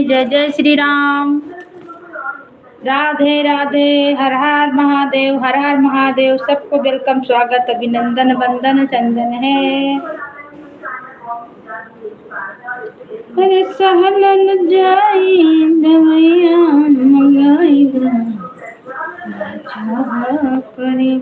जय जय श्री राम। राधे राधे। हर हर महादेव, हर हर महादेव। सबको वेलकम, स्वागत, अभिनंदन, वंदन, चंदन है। अरे सहलन जाई दवैया मंगाई करी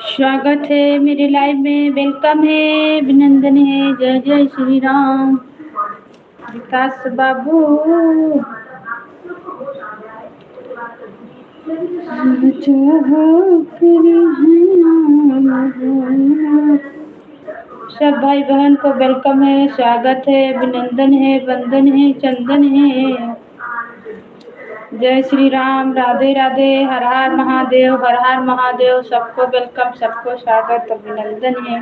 स्वागत है मेरे लाइव में, वेलकम है, अभिनंदन है। जय जय श्री राम। विकास बाबू सब भाई बहन को वेलकम है, स्वागत है, अभिनंदन है, वंदन है, चंदन है। जय श्री राम। राधे राधे। हर हर महादेव, हर हर महादेव। सबको वेलकम, सबको स्वागत, अभिनंदन है।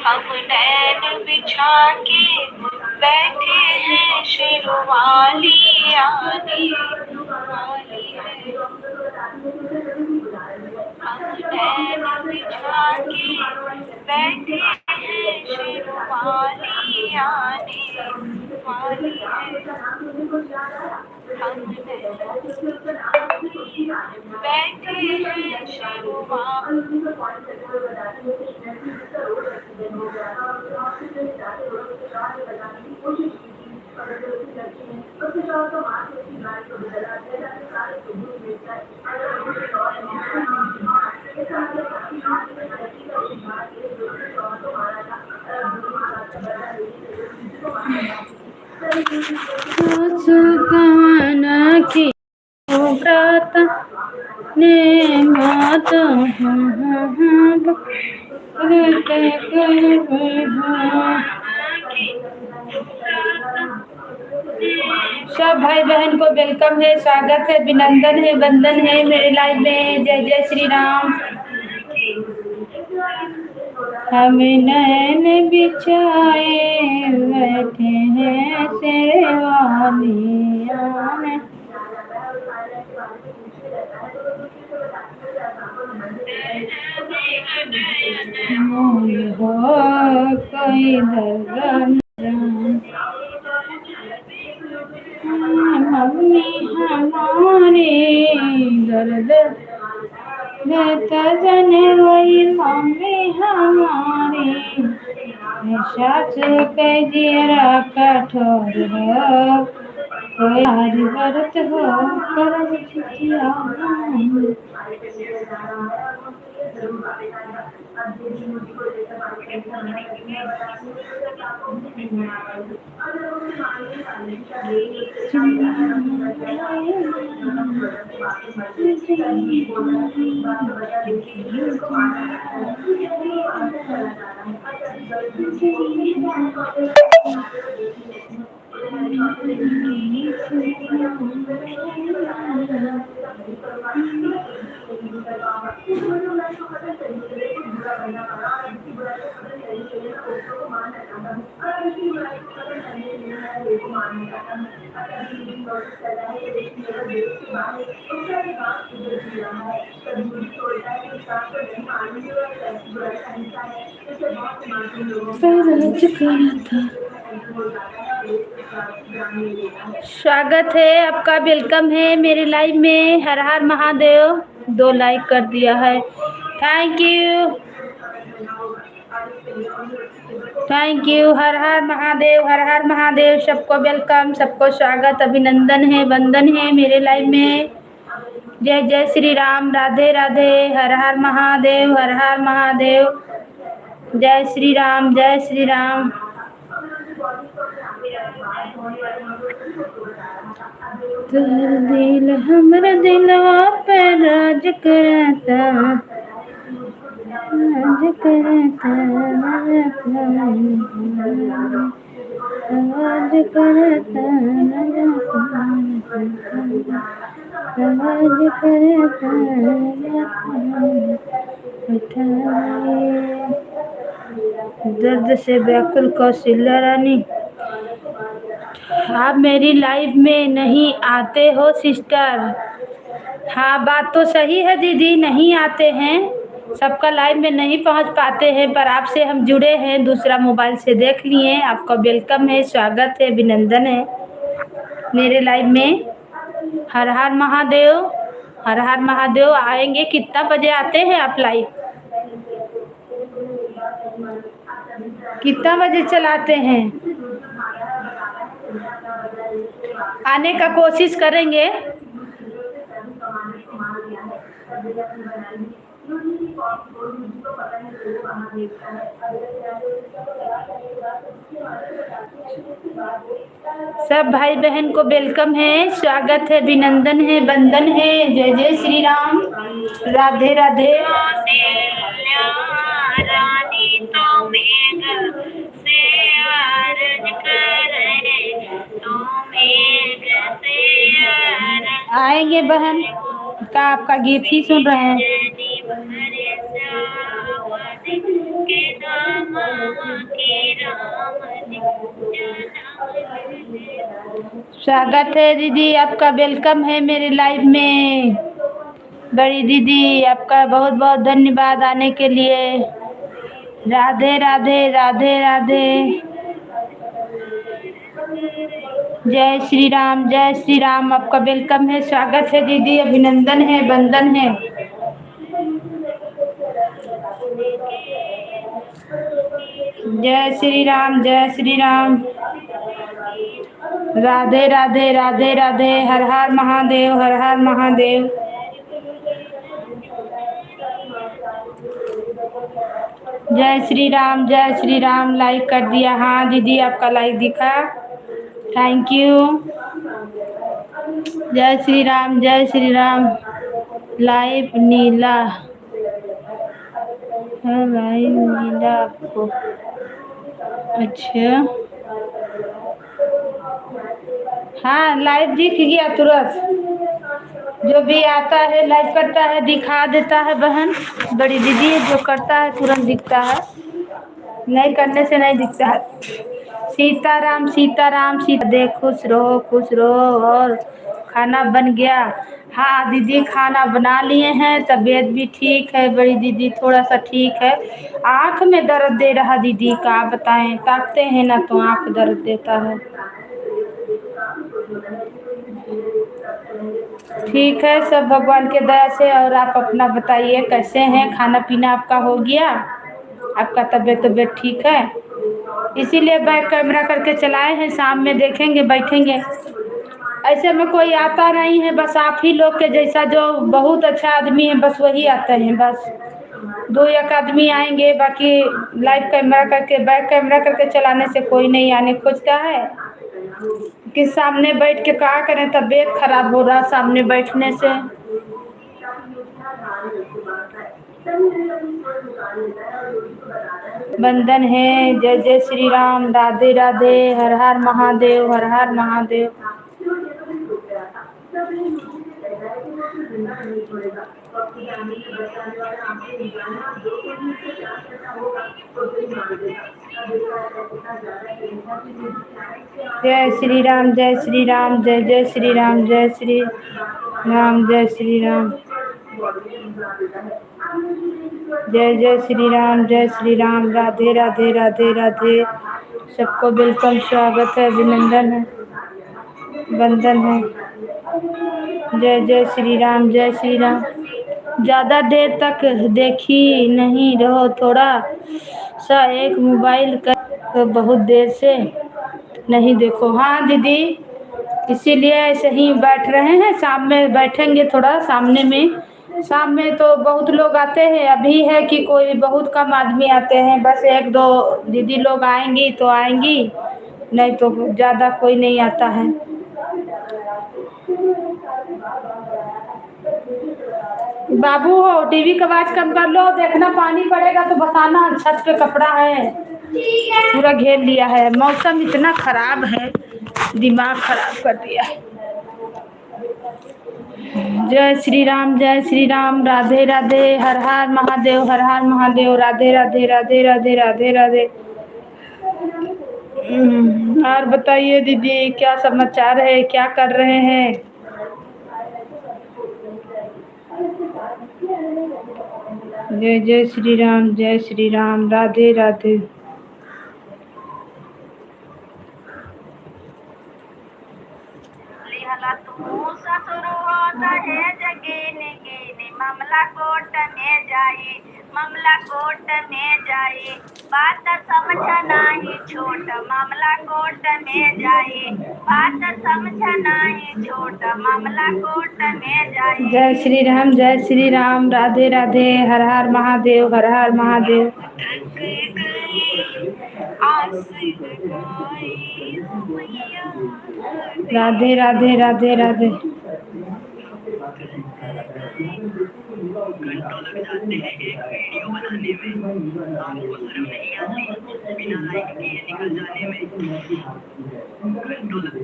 हम नैन बिछा के बैठे हैं, शेरवाली आने वाली है। हम नैन बिछा के बैठे हैं, शेरवाली आने वाली है। हम बैठे हैं, शेरवाली। की व्रत ने मात सब भाई बहन को वेलकम है, स्वागत है, अभिनंदन है, वंदन है मेरे लाइव में। जय जय श्री राम। हम नैन बिछाए बैठे हैं, शेरवालिया में। हो कोई दर्द मम्मी हमारे दर्द तजन वही मम्मी हमारी सास के जीरा कठोर हो, कोई हरि व्रत हो करब चिठिया। स्वागत है आपका, वेलकम है मेरे लाइव में। हर हर महादेव। 2 लाइक कर दिया है, thank you, thank you. Har Har Mahadev, Har Har Mahadev. सबको वेलकम, सबको स्वागत, अभिनंदन है, वंदन है मेरे लाइव में। जय जय श्री राम, राधे राधे, हर हर महादेव, हर हर महादेव। जय श्री राम, जय श्री राम। तोहर दिल हमर दिलवा पे राज करता, राज करता, राज करता, राज करता। दर्द से व्याकुल कौशल्या रानी, आप मेरी लाइफ में नहीं आते हो सिस्टर। हाँ, बात तो सही है दीदी, नहीं आते हैं, सबका लाइव में नहीं पहुंच पाते हैं, पर आपसे हम जुड़े हैं, दूसरा मोबाइल से देख लिए। आपका वेलकम है, स्वागत है, अभिनंदन है मेरे लाइव में। हर हर महादेव, हर हर महादेव। आएंगे, कितना बजे आते हैं आप लाइव? कितना बजे चलाते हैं? आने का कोशिश करेंगे। सब भाई बहन को वेलकम है, स्वागत है, अभिनंदन है, वंदन है। जय जय श्री राम, राधे राधे। रानी तो मेघ से अर्ज करे, तो मेघ से आएंगे बहन का, आपका गीत ही सुन रहे हैं। स्वागत है दीदी, आपका वेलकम है मेरे लाइव में। बड़ी दीदी, आपका बहुत बहुत धन्यवाद आने के लिए। राधे राधे, राधे राधे। जय श्री राम, जय श्री राम। आपका वेलकम है, स्वागत है दीदी, अभिनंदन है, वंदन है। जय श्री राम, जय श्री राम। राधे राधे, राधे राधे, हर हर महादेव, हर हर महादेव। जय श्री राम, जय श्री राम। लाइक कर दिया? हाँ दीदी, आपका लाइक दिखा, थैंक यू। जय श्री राम, जय श्री राम। लाइव नीला, लाइव नीला आपको, अच्छा। हाँ, लाइव दिख गया तुरंत। जो भी आता है लाइव करता है दिखा देता है बहन। बड़ी दीदी जो करता है तुरंत दिखता है, नहीं करने से नहीं दिखता है। सीताराम, सीताराम, सीता दे। खुश रहो, खुश रहो। और खाना बन गया? हाँ दीदी, खाना बना लिए हैं, तबीयत भी ठीक है बड़ी दीदी, थोड़ा सा ठीक है। आँख में दर्द दे रहा दीदी, क्या बताएं, ताकते हैं ना तो आँख दर्द देता है। ठीक है, सब भगवान के दया से। और आप अपना बताइए, कैसे हैं? खाना पीना आपका हो गया? आपका तबीयत ठीक है? इसीलिए बैक कैमरा करके चलाए हैं, शाम में देखेंगे, बैठेंगे। ऐसे में कोई आता नहीं है, बस आप ही लोग के जैसा जो बहुत अच्छा आदमी है, बस वही आते हैं। बस 2 एक आदमी आएंगे, बाकी लाइव कैमरा करके, बैक कैमरा करके चलाने से कोई नहीं आने खोजता है। कि सामने बैठ के क्या करें, तबीयत खराब हो रहा सामने बैठने से। वंदन है, जय जय श्री राम, राधे राधे, हर हर महादेव, हर हर महादेव। जय श्री राम, जय श्री राम, जय जय श्री राम, जय श्री। राम जय श्री राम। जय जय श्री राम, जय श्री राम। राधे राधे राधे राधे। सबको वेलकम, स्वागत है, अभिनंदन है, वंदन है। जय जय श्री राम, जय श्री राम। ज़्यादा देर तक देखी नहीं रहो, थोड़ा सा एक मोबाइल कर, तो बहुत देर से नहीं देखो। हाँ दीदी, इसीलिए ऐसे ही बैठ रहे हैं, शाम में बैठेंगे थोड़ा सामने में। शाम में तो बहुत लोग आते हैं, अभी है कि कोई बहुत कम आदमी आते हैं, बस एक दो दीदी लोग आएंगी तो आएंगी, नहीं तो ज़्यादा कोई नहीं आता है। बाबू हो, टीवी का आवाज कम कर लो, देखना पानी पड़ेगा तो बताना। छत पे कपड़ा है, पूरा घेर लिया है। मौसम इतना खराब है, दिमाग खराब कर दिया है। जय श्री राम, जय श्री राम। राधे राधे, हर हर महादेव, हर हर महादेव। राधे राधे राधे राधे राधे राधे। और बताइए दीदी, क्या समाचार है, क्या कर रहे हैं? जय जय श्री राम, जय श्री राम। राधे राधे। ससुर होता है जगीने कीने, मामला कोर्ट में जाए, मामला कोर्ट में जाए, बात समझना ही छोट, मामला कोर्ट में जाए, बात समझना ही छोट, मामला कोर्ट में जाए। जय श्री राम, जय श्री राम। राधे राधे, हर हर महादेव, हर हर महादेव। राधे राधे राधे राधे। घंटों लग जाते हैं एक वीडियो बनाने में, आपको शर्म नहीं आती बिना लाइक किए निकल जाने में? घंटों लग।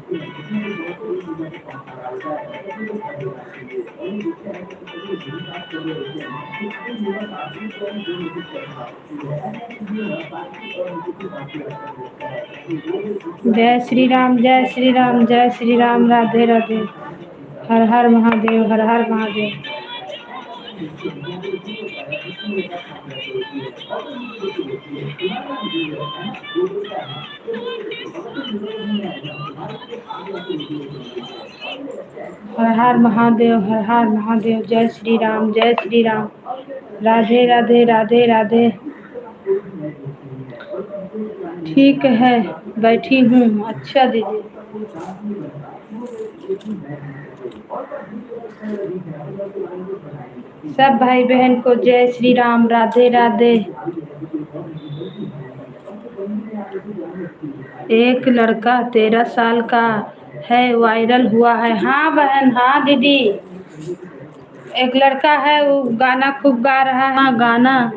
जय श्री राम, जय श्री राम, जय श्री राम। राधे राधे, हर हर महादेव, हर हर महादेव। हर हर महादेव, हर हर महादेव। जय श्री राम, जय श्री राम। राधे राधे राधे राधे। ठीक है, बैठी हूँ। अच्छा दीदी। सब भाई बहन को जय श्री राम, राधे राधे। एक लड़का 13 साल का है, वायरल हुआ है। हाँ बहन, हाँ दीदी, एक लड़का है, वो गाना खूब गा रहा है। हाँ, गाना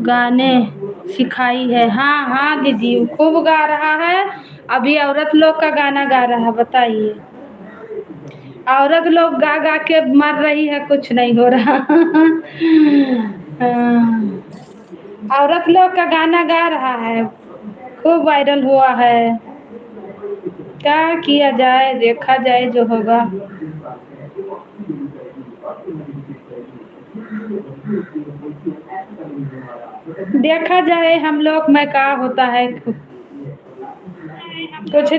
गाने सिखाई है। हाँ हाँ दीदी, वो खूब गा रहा है। अभी औरत लोग का गाना गा रहा है, बताइए। औरत लोग गा गा के मर रही है, कुछ नहीं हो रहा। हाँ, औरत लोग का गाना गा रहा है, खूब वायरल हुआ है। क्या किया जाए, देखा जाए जो होगा। देखा जाए हम लोग में क्या होता है। कुछ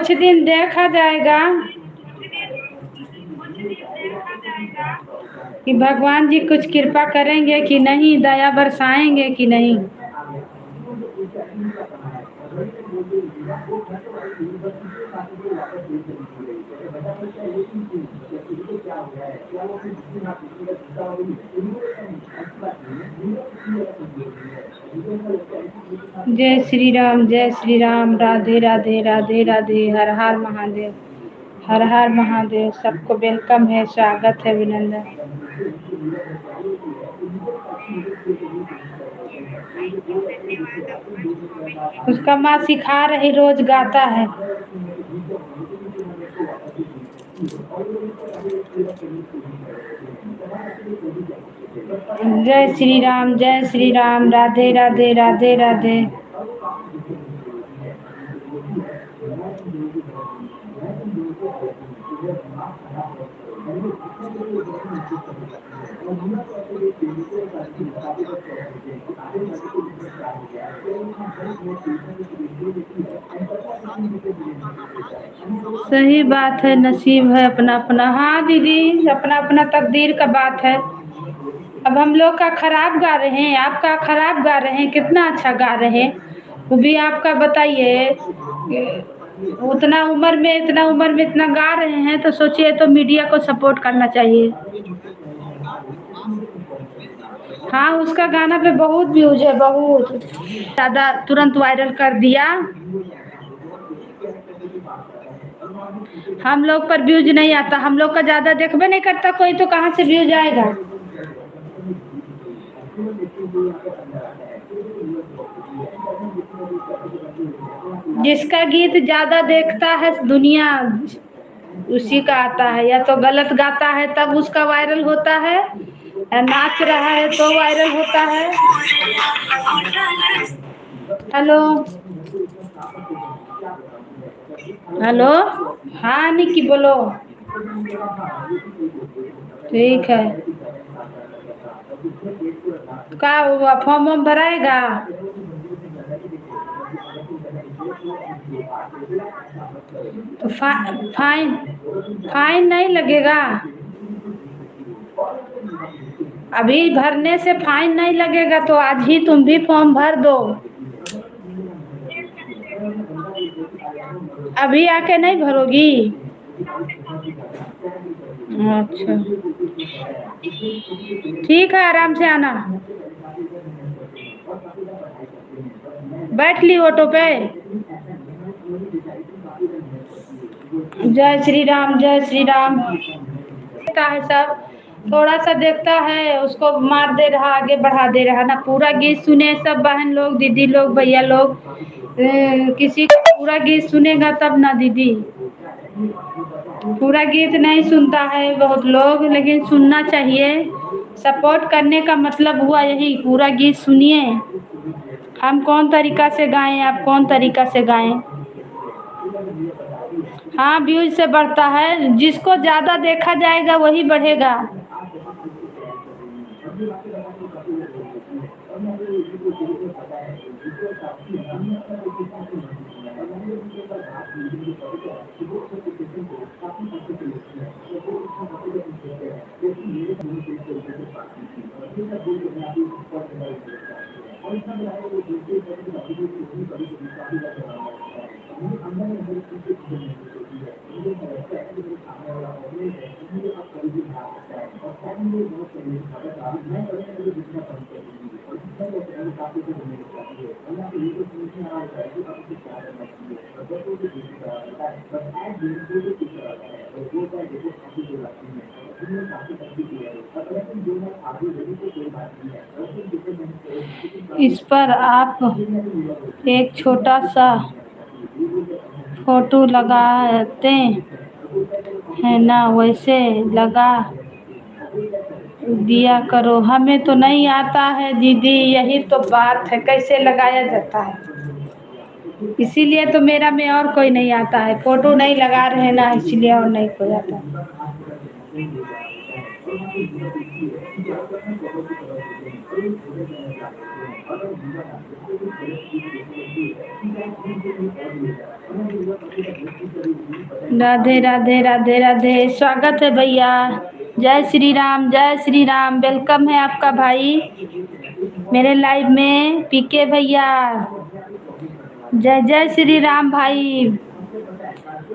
दिन देखा जाएगा कि भगवान जी कुछ कृपा करेंगे कि नहीं, दया बरसाएंगे कि नहीं। जय श्री राम, जय श्री राम। राधे राधे राधे राधे, हर हर महादेव, हर हर महादेव। सबको वेलकम है, स्वागत है, अभिनंदन। उसका माँ सिखा रही, रोज गाता है। जय श्री राम, जय श्री राम। राधे राधे राधे राधे। सही बात है, नसीब है अपना अपना। हाँ दीदी, अपना अपना तकदीर का बात है। अब हम लोग का खराब गा रहे हैं, आपका खराब गा रहे हैं, कितना अच्छा गा रहे हैं वो भी आपका बताइए। उतना उम्र में, इतना उम्र में इतना गा रहे हैं तो सोचिए, तो मीडिया को सपोर्ट करना चाहिए। हाँ, उसका गाना पे बहुत व्यूज है, बहुत ज़्यादा, तुरंत वायरल कर दिया। हम लोग पर व्यूज नहीं आता, हम लोग का ज़्यादा देखबे नहीं करता कोई, तो कहाँ से व्यूज आएगा। जिसका गीत ज़्यादा देखता है दुनिया, उसी का आता है। या तो गलत गाता है तब उसका वायरल होता है, या नाच रहा है तो वायरल होता है। हेलो हेलो, हाँ निकी बोलो। ठीक है, क्या हुआ, फॉर्म वॉर्म भराएगा? तो फाइन, फाइन नहीं लगेगा? अभी भरने से फाइन नहीं लगेगा, तो आज ही तुम भी फॉर्म भर दो। अभी आके नहीं भरोगी? अच्छा, ठीक है, आराम से आना। बैठ ली ऑटो पे? जय श्री राम, जय श्री राम। देखता है सब, थोड़ा सा देखता है, उसको मार दे रहा, आगे बढ़ा दे रहा ना। पूरा गीत सुने सब बहन लोग, दीदी लोग, भैया लोग। किसी का पूरा गीत सुनेगा तब ना दीदी। पूरा गीत नहीं सुनता है बहुत लोग, लेकिन सुनना चाहिए। सपोर्ट करने का मतलब हुआ यही, पूरा गीत सुनिए। हम कौन तरीका से गाएं, आप कौन तरीका से गाएं। हाँ, व्यूज से बढ़ता है, जिसको ज़्यादा देखा जाएगा वही बढ़ेगा। इस पर आप एक छोटा सा फोटो लगाते हैं ना, वैसे लगा दिया करो। हमें तो नहीं आता है दीदी, यही तो बात है, कैसे लगाया जाता है। इसीलिए तो मेरा में और कोई नहीं आता है, फोटो नहीं लगा रहे ना, इसलिए और नहीं कोई आता है। राधे राधे, राधे राधे, स्वागत है भैया। जय श्री राम, जय श्री राम, वेलकम है आपका भाई मेरे लाइव में। पीके भैया, जय जय श्री राम भाई।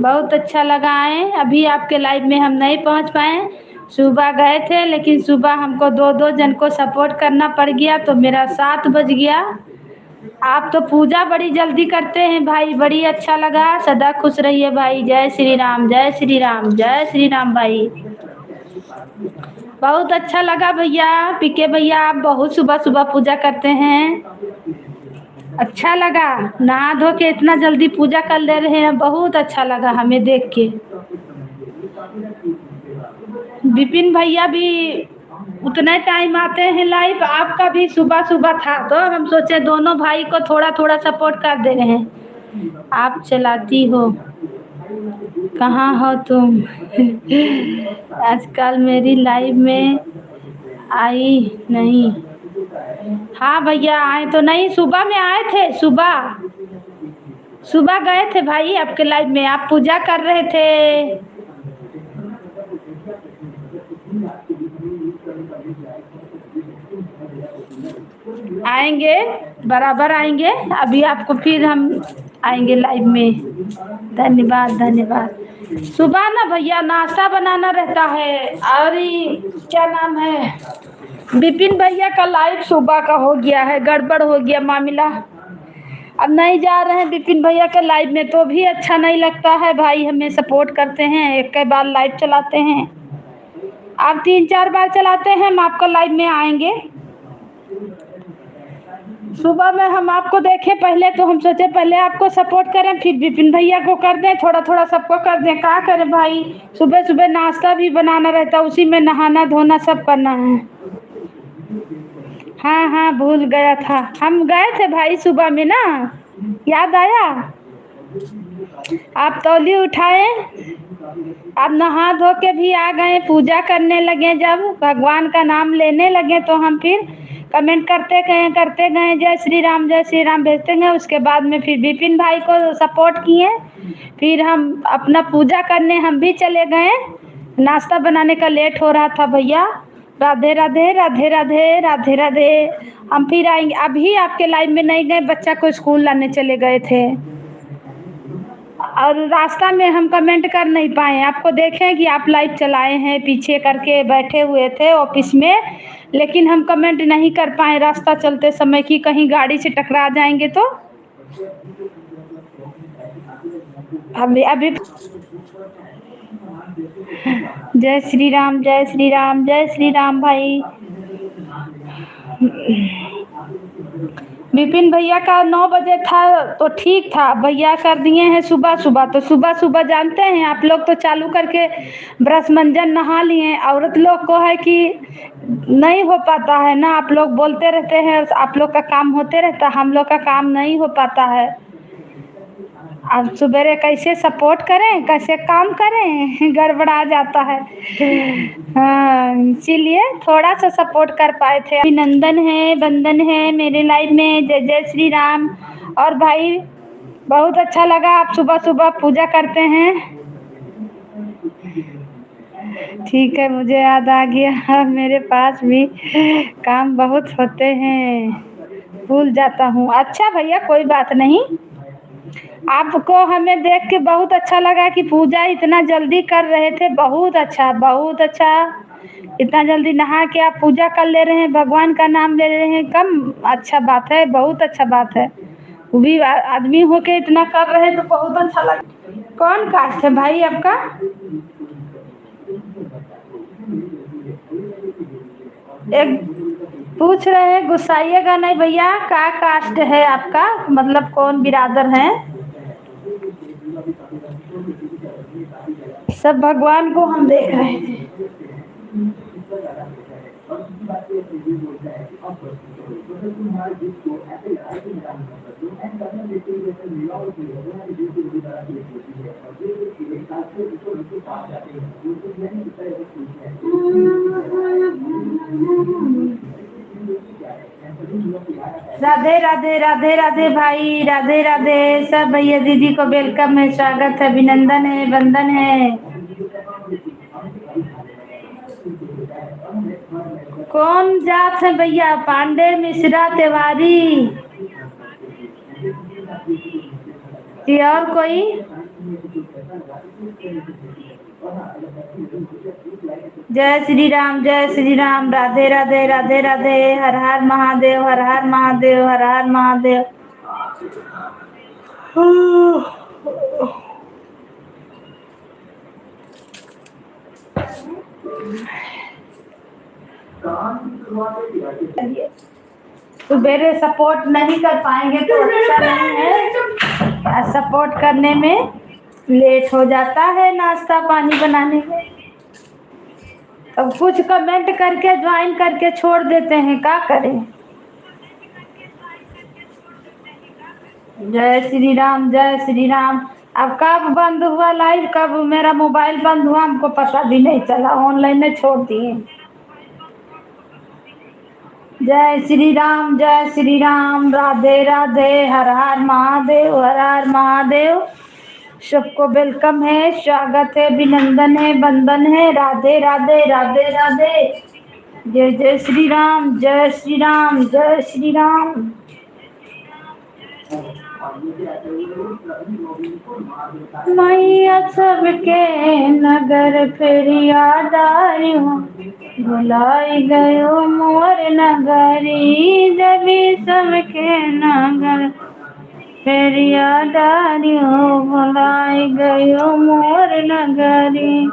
बहुत अच्छा लगा है, अभी आपके लाइव में हम नहीं पहुंच पाए। सुबह गए थे, लेकिन सुबह हमको दो दो जन को सपोर्ट करना पड़ गया, तो मेरा 7 बज गया। आप तो पूजा बड़ी जल्दी करते हैं भाई, बड़ी अच्छा लगा। सदा खुश रहिए भाई। जय श्री राम, जय श्री राम, जय श्री राम भाई। बहुत अच्छा लगा भैया, पीके भैया, आप बहुत सुबह सुबह पूजा करते हैं। अच्छा लगा, नहा धो के इतना जल्दी पूजा कर ले रहे हैं, बहुत अच्छा लगा हमें देख के। विपिन भैया भी उतना टाइम आते हैं लाइव, आपका भी सुबह सुबह था, तो हम सोचे दोनों भाई को थोड़ा थोड़ा सपोर्ट कर दे रहे हैं। आप चलाती हो कहाँ हो तुम? आजकल मेरी लाइफ में आई नहीं। हाँ भैया आए तो नहीं, सुबह में आए थे। सुबह सुबह गए थे भाई आपके लाइफ में, आप पूजा कर रहे थे। आएंगे, बराबर आएंगे। अभी आपको फिर हम आएंगे लाइव में। धन्यवाद धन्यवाद। सुबह ना भैया नाश्ता बनाना रहता है, और ये क्या नाम है, विपिन भैया का लाइव सुबह का हो गया है, गड़बड़ हो गया मामला। अब नहीं जा रहे हैं विपिन भैया के लाइव में, तो भी अच्छा नहीं लगता है भाई। हमें सपोर्ट करते हैं, एक कई बार लाइव चलाते हैं, आप 3-4 बार चलाते हैं, हम आपका लाइव में आएंगे। सुबह में हम आपको देखे पहले, तो हम सोचे पहले आपको सपोर्ट करें, फिर विपिन भैया को कर दें, थोड़ा थोड़ा सबको कर दें। क्या करें भाई, सुबह सुबह नाश्ता भी बनाना रहता, उसी में नहाना धोना सब करना है। हाँ हाँ भूल गया था, हम गए थे भाई सुबह में ना, याद आया। आप तौली उठाए, आप नहा धो के भी आ गए, पूजा करने लगे, जब भगवान का नाम लेने लगे तो हम फिर कमेंट करते गए जय श्री राम भेजते गए। उसके बाद में फिर विपिन भाई को सपोर्ट किए, फिर हम अपना पूजा करने हम भी चले गए। नाश्ता बनाने का लेट हो रहा था भैया। राधे राधे राधे राधे राधे राधे। हम फिर आएंगे, अभी आपके लाइव में नहीं गए, बच्चा को स्कूल लाने चले गए थे, और रास्ता में हम कमेंट कर नहीं पाए। आपको देखें कि आप लाइव चलाए हैं, पीछे करके बैठे हुए थे ऑफिस में, लेकिन हम कमेंट नहीं कर पाए रास्ता चलते समय, कि कहीं गाड़ी से टकरा जाएंगे तो। अभी अभी जय श्री राम जय श्री राम जय श्री राम भाई। विपिन भैया का 9 बजे था तो ठीक था, भैया कर दिए हैं सुबह सुबह, तो सुबह सुबह जानते हैं आप लोग तो चालू करके ब्रश मंजन नहा लिए। औरत लोग को है कि नहीं हो पाता है ना, आप लोग बोलते रहते हैं, आप लोग का काम होते रहता, हम लोग का काम नहीं हो पाता है। अब सुबेरे कैसे सपोर्ट करें, कैसे काम करें, गड़बड़ा जाता है। हाँ इसीलिए थोड़ा सा सपोर्ट कर पाए थे। अभिनंदन है, वंदन है मेरे लाइफ में, जय जय श्री राम। और भाई बहुत अच्छा लगा, आप सुबह सुबह पूजा करते हैं। ठीक है, मुझे याद आ गया, मेरे पास भी काम बहुत होते हैं, भूल जाता हूँ। अच्छा भैया कोई बात नहीं, आपको हमें देख के बहुत अच्छा लगा कि पूजा इतना जल्दी कर रहे थे, बहुत अच्छा बहुत अच्छा। इतना जल्दी नहा के आप पूजा कर ले रहे हैं, भगवान का नाम ले रहे हैं, कम अच्छा बात है, बहुत अच्छा बात है। वो भी आदमी होके इतना कर रहे हैं तो बहुत अच्छा लगा। कौन कास्ट है भाई आपका? एक पूछ रहे हैं, गुस्साइएगा नहीं भैया, क्या कास्ट है आपका, मतलब कौन बिरादर हैं? सब भगवान को हम देख रहे थे। राधे राधे राधे राधे भाई, राधे राधे। सब भैया दीदी को वेलकम है, स्वागत है, अभिनंदन है, वंदन है। कौन जात है भैया? पांडे, मिश्रा, तिवारी कि और कोई? जय श्री राम, राधे राधे राधे राधे, हर हर महादेव, हर हर महादेव, हर हर महादेव। सुबेरे सपोर्ट नहीं कर पाएंगे तो अच्छा नहीं है, सपोर्ट करने में लेट हो जाता है, नाश्ता पानी बनाने में। अब कुछ कमेंट करके ज्वाइन करके छोड़ देते हैं, क्या करें। जय श्री राम जय श्री राम। अब कब बंद हुआ लाइव, कब मेरा मोबाइल बंद हुआ हमको पता भी नहीं चला, ऑनलाइन में छोड़ दिए। जय श्री राम, राधे राधे, हर हर महादेव, हर हर महादेव। सबको वेलकम है, स्वागत है, अभिनंदन है, वंदन है, राधे राधे, राधे राधे। जय जय श्री राम, जय श्री राम, जय श्री राम। मैया सबके नगर फेरिया डारियों, भुलाई गयो मोर नगरी। देवी सबके नगर फेरिया डारियों, भुलाई गयो मोर नगरी।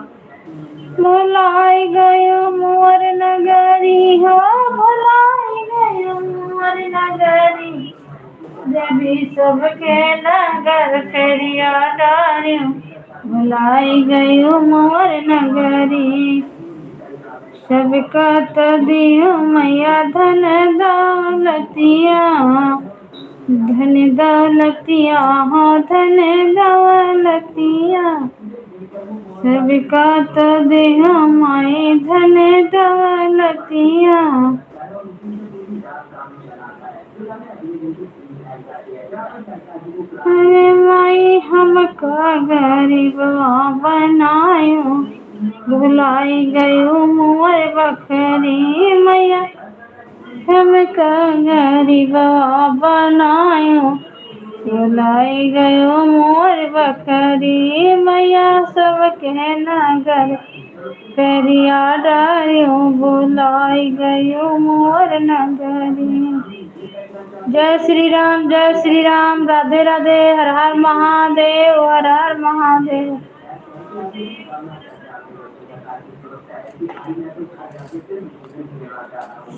भुलाई गयो मोर नगरी हो, भुलाई गयो मोर नगरी। देवी सबके नगर फेरिया डारियों, भुलाई गयो मोर नगरी। सबका तो दियो मैया धन दौलतिया, धन दौलतिया हो, धन दौलतिया। सबका तो दियो माई धन दौलतिया। अरे माई हमका गरीबा बनायो, भुलाई गयो मोर बखरी। मैया हमका गरीबा बनायो, भुलाई गयो मोर बखरी। मैया सबके नगर फेरिया डारियों, भुलाई गयो मोर नगरी। जय श्री राम, राधे राधे, हर हर महादेव, हर हर महादेव।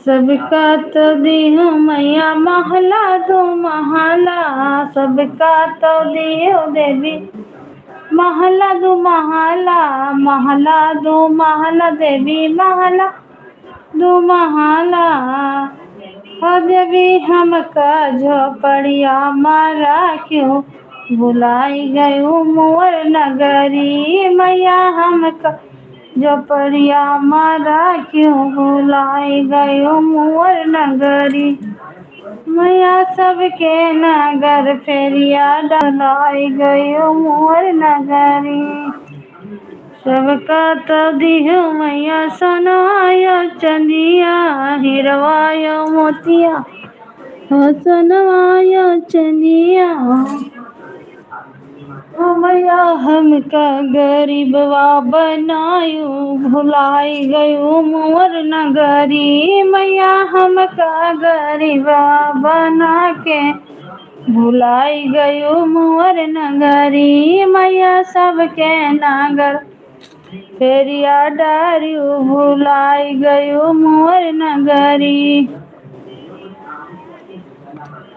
सबका तो दियो मैया महला दो महला, सबका तो दियो देवी महला दो महला, महला दो महला देवी, महला दो महला। देवी हमका झोपड़िया मारा क्यों, भुलाई गयो मोर नगरी। मैया हमका झोपड़िया मारा क्यों, भुलाई गयो मोर नगरी। मैया सबके नगर फेरिया डलाई गयो मोर नगरी। सबका तो दियो मैया सोनायो चंदिया, हिरवायो मोतिया हो, सोनवायो चंदिया। मैया हमका गरीबवा बनायो, भुलाई गयो मोर नगरी। मैया हमका गरीबा बना के, भुलाई गयो मोर नगरी। मैया सबके नगर फेरिया डारियों, भुलाई गयो मोर नगरी।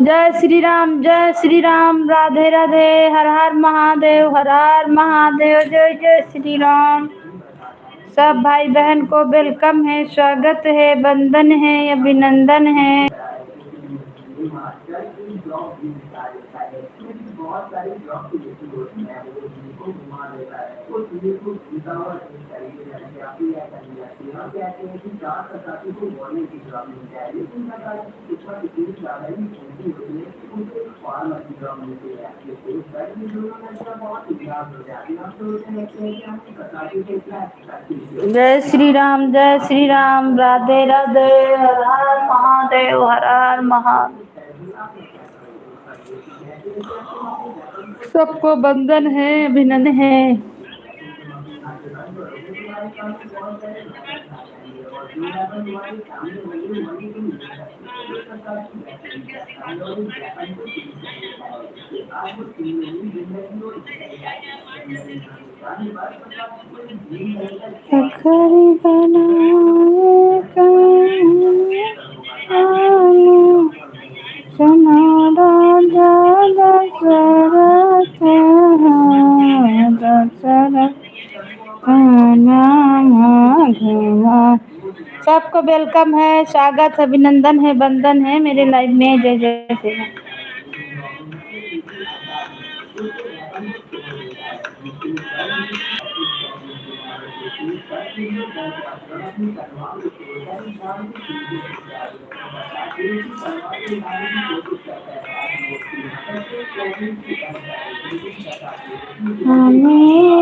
जय श्री राम, राधे राधे, हर हर महादेव, हर हर महादेव। जय जय श्री राम। सब भाई बहन को वेलकम है, स्वागत है, वंदन है, अभिनंदन है। जय श्री राम, राधे राधे, हर हर महादेव, हर हर महादेव। सबको वंदन है, अभिनंदन है। सखरी बनाए सुनारा दादा दशरथ, दशरथ नाम घुमा। सबको वेलकम है, स्वागत है, अभिनंदन है, वंदन है मेरे लाइव में। जय जय श्री राम। हमें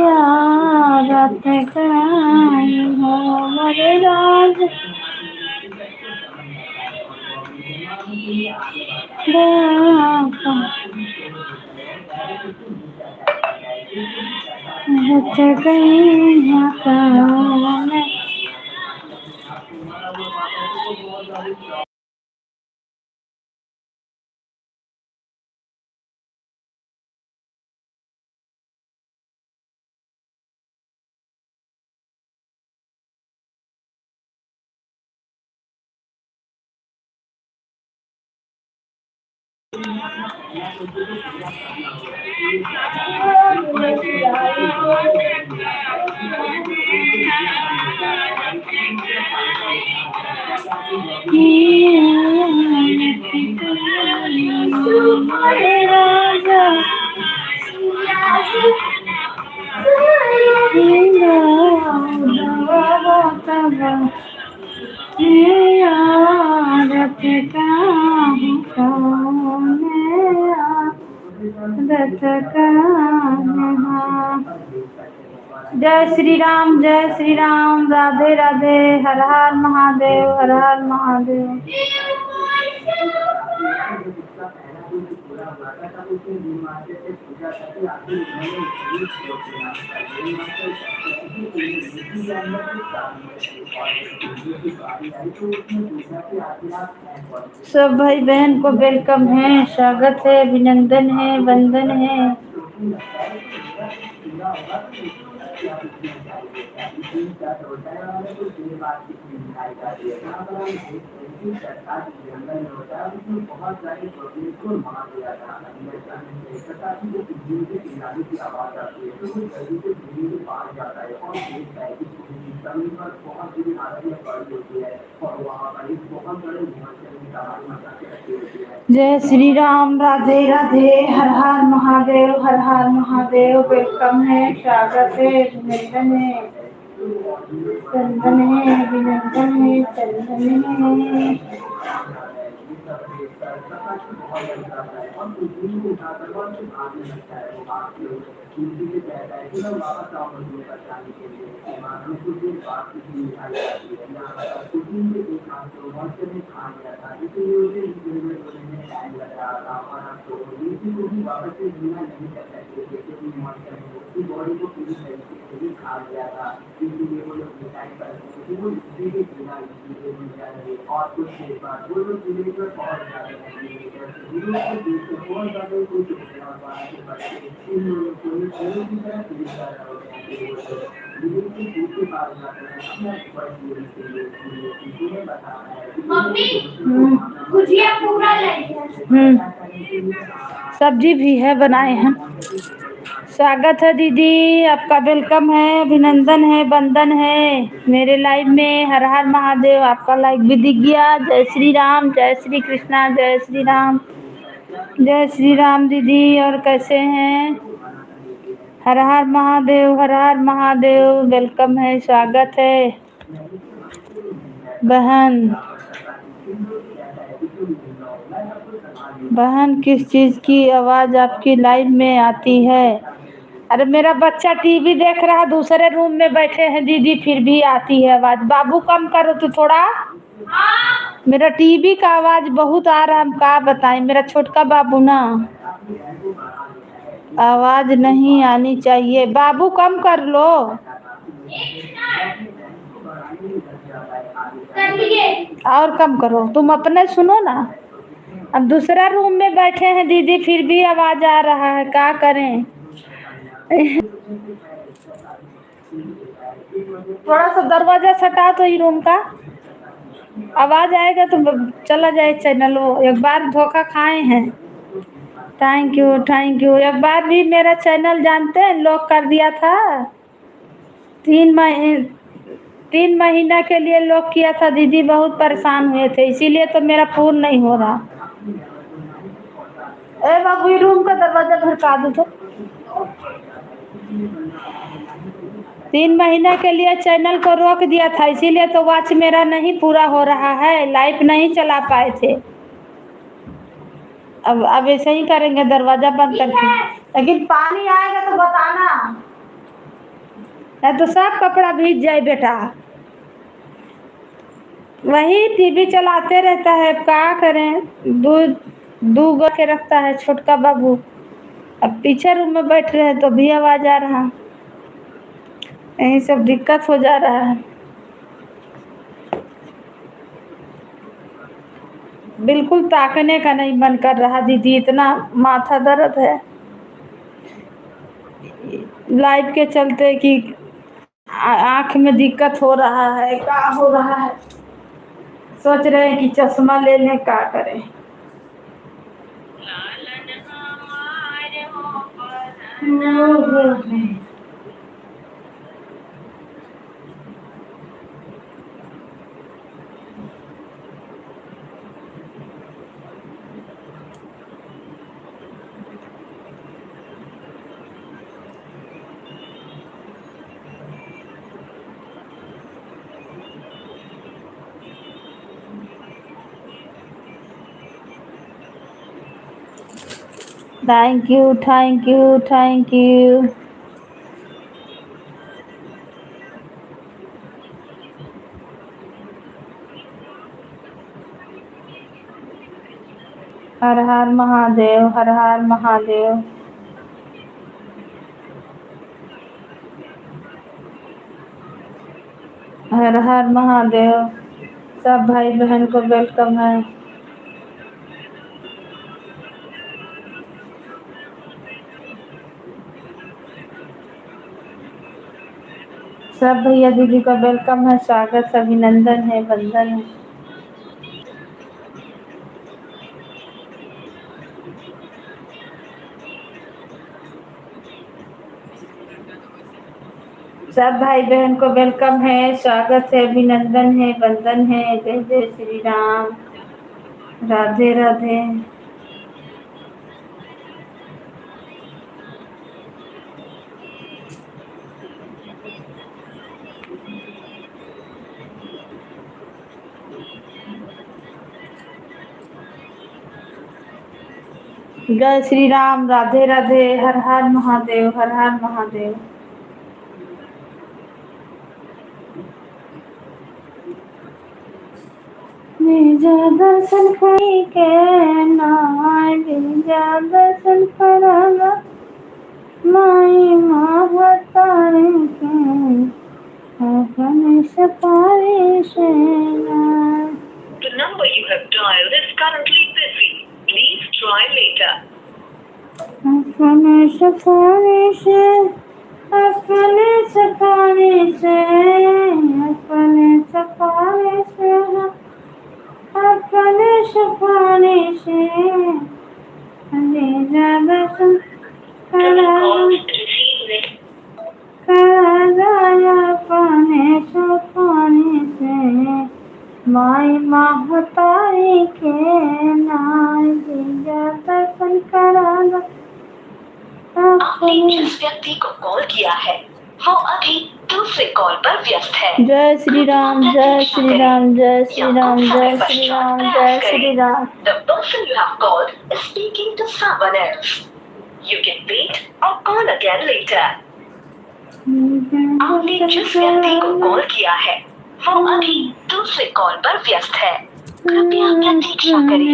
आदत काई हो मोरे राज आदत कहीं मकान राजा आदत का जय श्री राम राधे राधे हर हर महादेव हर हर महादेव। सब भाई बहन को वेलकम है, स्वागत है, अभिनंदन है, वंदन है। जय श्री राम राधे राधे हर हर महादेव हर हर महादेव। वेलकम है, स्वागत है, अभिनंदन है, चंदन है, अभिनंदन है, चंदन है। सब्जी भी है, बनाए हैं। स्वागत है दीदी, आपका वेलकम है, अभिनंदन है, वंदन है मेरे लाइव में। हर हर महादेव। आपका लाइक भी दिख गया। जय श्री राम, जय श्री कृष्णा, जय श्री राम, जय श्री राम दीदी। और कैसे हैं? हर हर महादेव, हर हर महादेव। वेलकम है, स्वागत है बहन। बहन किस चीज़ की आवाज़ आपकी लाइव में आती है? अरे मेरा बच्चा टीवी देख रहा है, दूसरे रूम में बैठे हैं दीदी, फिर भी आती है आवाज़। बाबू कम करो तो थोड़ा। मेरा टीवी का आवाज़ बहुत आ रहा है, हम क्या बताएं। मेरा छोटका बाबू ना, आवाज़ नहीं आनी चाहिए। बाबू कम कर लो। और कम करो, तुम अपने सुनो ना। अब दूसरा रूम में बैठे हैं दीदी, फिर भी आवाज़ आ रहा है, क्या करें। थोड़ा सा दरवाजा सटा तो ही रूम का, आवाज़ आएगा तो चला जाए चैनल। वो एक बार धोखा खाए हैं। Thank you thank you. एक बार भी मेरा चैनल जानते हैं लॉक कर दिया था। 3 महीना के लिए लॉक किया था दीदी, बहुत परेशान हुए थे, इसीलिए तो मेरा पूर्ण नहीं हो रहा। ए बाबू, रूम का दरवाजा खड़का दो तो। 3 महीने के लिए चैनल को रोक दिया था, इसीलिए तो वॉच मेरा नहीं पूरा हो रहा है, लाइव नहीं चला पाए थे। अब ऐसे ही करेंगे, दरवाजा बंद करके। लेकिन पानी आएगा तो बताना, नहीं तो सब कपड़ा भीग जाए बेटा। वही टीवी चलाते रहता है, क्या करें। दूध दूध के रखता है छोटका बाबू। अब पीछे रूम में बैठ रहे हैं तो भी आवाज आ रहा, यही सब दिक्कत हो जा रहा है। बिल्कुल ताकने का नहीं मन कर रहा दीदी, इतना माथा दर्द है लाइट के चलते कि आँख में दिक्कत हो रहा है, क्या हो रहा है। सोच रहे हैं कि चश्मा ले लें, क्या करें। Thank you, thank you, thank you. Har Har Mahadev, Har Har Mahadev. Har Har Mahadev. सब भाई बहन को वेलकम है। सब भैया दीदी का वेलकम है, स्वागत, अभिनंदन है, वंदन है। सब भाई बहन को वेलकम है, स्वागत है, अभिनंदन है, वंदन है। जय जय श्री राम, राधे राधे। जय श्री राम, राधे राधे, हर हर महादेव, हर हर महादेव। बीजा दर्शन करी के नाय, बीजा दर्शन कराना माई महतारे के अपने सिफारिश नाय। The number you have dialed is currently busy. Please try later. अपने सिफारिश, अपने सिफारिश, अपने सिफारिश, अपने सिफारिश। बीजा दर्शन अपने सिफारिश माई महतारी के नाय, बीजा दर्शन कराना। आपने जिस व्यक्ति को कॉल किया है वो अभी दूसरे कॉल पर व्यस्त है। जय श्री राम, जय श्री राम, जय श्री राम, जय श्री राम, जय Shri Ram. The person you have called is speaking to someone else. You can wait or call again later. आपने जिस व्यक्ति को कॉल किया है वो अभी दूसरे कॉल पर व्यस्त है, कृपया प्रतीक्षा करें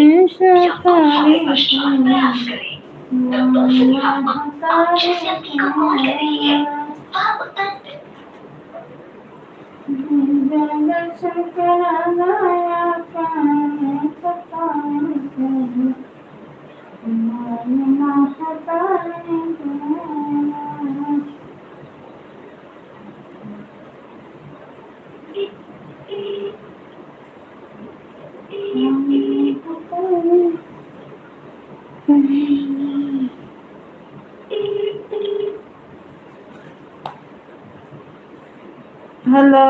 या कुछ समय पश्चात प्रयास करें। The person you have called, आप जिस व्यक्ति को कॉल कर रही है वह उत्तर हेलो।